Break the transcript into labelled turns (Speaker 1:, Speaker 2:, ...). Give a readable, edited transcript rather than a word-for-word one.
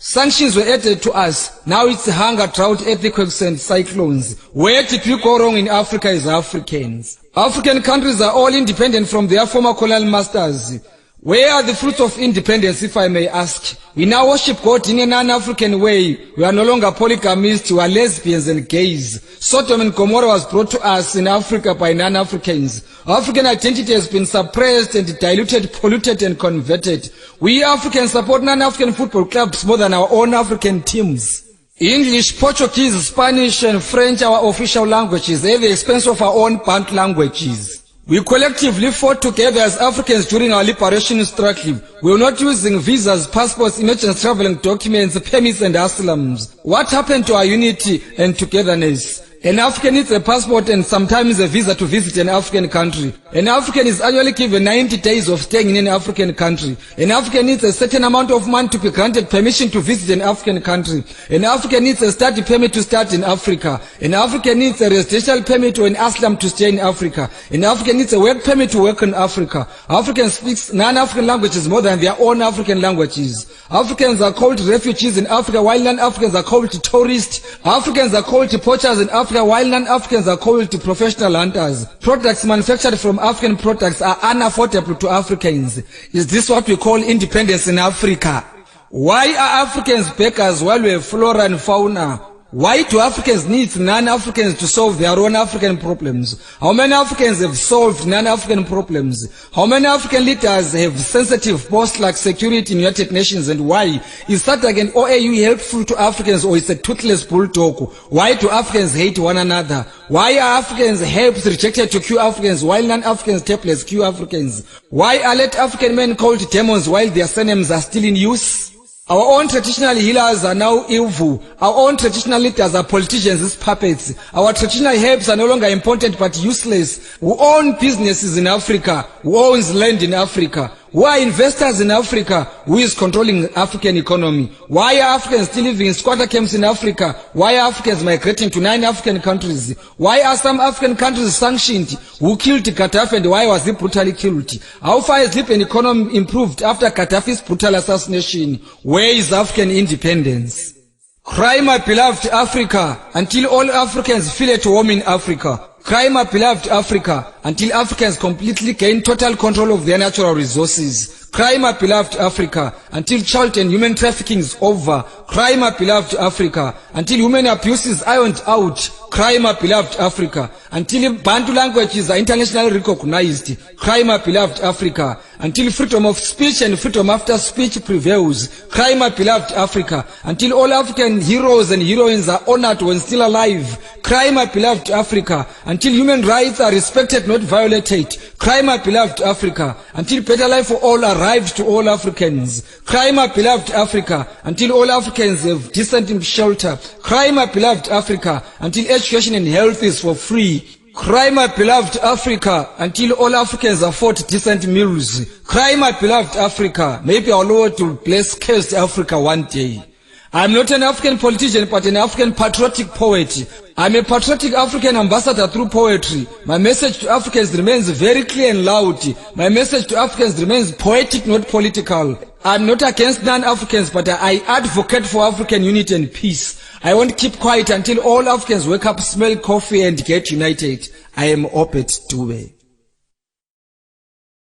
Speaker 1: Sanctions were added to us. Now it's hunger, drought, earthquakes and cyclones. Where did we go wrong in Africa as Africans? African countries are all independent from their former colonial masters. Where are the fruits of independence, if I may ask? We now worship God in a non-African way. We are no longer polygamists, we are lesbians and gays. Sodom and Gomorrah was brought to us in Africa by non-Africans. African identity has been suppressed and diluted, polluted and converted. We Africans support non-African football clubs more than our own African teams. English, Portuguese, Spanish and French are our official languages at the expense of our own Bantu languages. We collectively fought together as Africans during our liberation struggle. We were not using visas, passports, emergency traveling documents, permits and asylums. What happened to our unity and togetherness? An African needs a passport and sometimes a visa to visit an African country. An African is annually given 90 days of staying in an African country. An African needs a certain amount of money to be granted permission to visit an African country. An African needs a study permit to study in Africa. An African needs a residential permit or an asylum to stay in Africa. An African needs a work permit to work in Africa. Africans speak non-African languages more than their own African languages. Africans are called refugees in Africa while non-Africans are called tourists. Africans are called poachers in Africa while non-Africans are called professional hunters. Products manufactured from African products are unaffordable to Africans. Is this what we call independence in Africa? Why are Africans beggars while we have flora and fauna? Why do Africans need non-Africans to solve their own African problems? How many Africans have solved non-African problems? How many African leaders have sensitive posts like security in United Nations, and why? Is SADC and OAU helpful to Africans, or is a toothless bulldog? Why do Africans hate one another? Why are Africans helps rejected to cure Africans while non-Africans tablets cure Africans? Why are let African men called demons while their surnames are still in use? Our own traditional healers are now evil. Our own traditional leaders are politicians as puppets. Our traditional herbs are no longer important but useless. Who own businesses in Africa? Who owns land in Africa? Who are investors in Africa? Who is controlling the African economy? Why are Africans still living in squatter camps in Africa? Why are Africans migrating to 9 African countries? Why are some African countries sanctioned? Who killed Gaddafi and why was he brutally killed? How far has Libyan economy improved after Gaddafi's brutal assassination? Where is African independence? Cry, my beloved Africa, until all Africans feel at home in Africa. Cry, my beloved Africa, until Africans completely gain total control of their natural resources. Cry, my beloved Africa, until child and human trafficking is over. Cry, my beloved Africa, until human abuse is ironed out. Cry, my beloved Africa, until Bantu languages are internationally recognized. Cry, my beloved Africa, until freedom of speech and freedom after speech prevails. Cry, my beloved Africa, until all African heroes and heroines are honored when still alive. Cry, my beloved Africa, until human rights are respected, not violated. Cry, my beloved Africa, until better life for all arrives to all Africans. Cry, my beloved Africa, until all Africans have decent shelter. Cry, my beloved Africa, until education and health is for free. Cry, my beloved Africa, until all Africans afford decent meals. Cry, my beloved Africa, maybe our Lord will bless cursed Africa one day. I'm not an African politician, but an African patriotic poet. I'm a patriotic African ambassador through poetry. My message to Africans remains very clear and loud. My message to Africans remains poetic, not political. I'm not against non-Africans, but I advocate for African unity and peace. I won't keep quiet until all Africans wake up, smell coffee and get united. I am Opet Dube.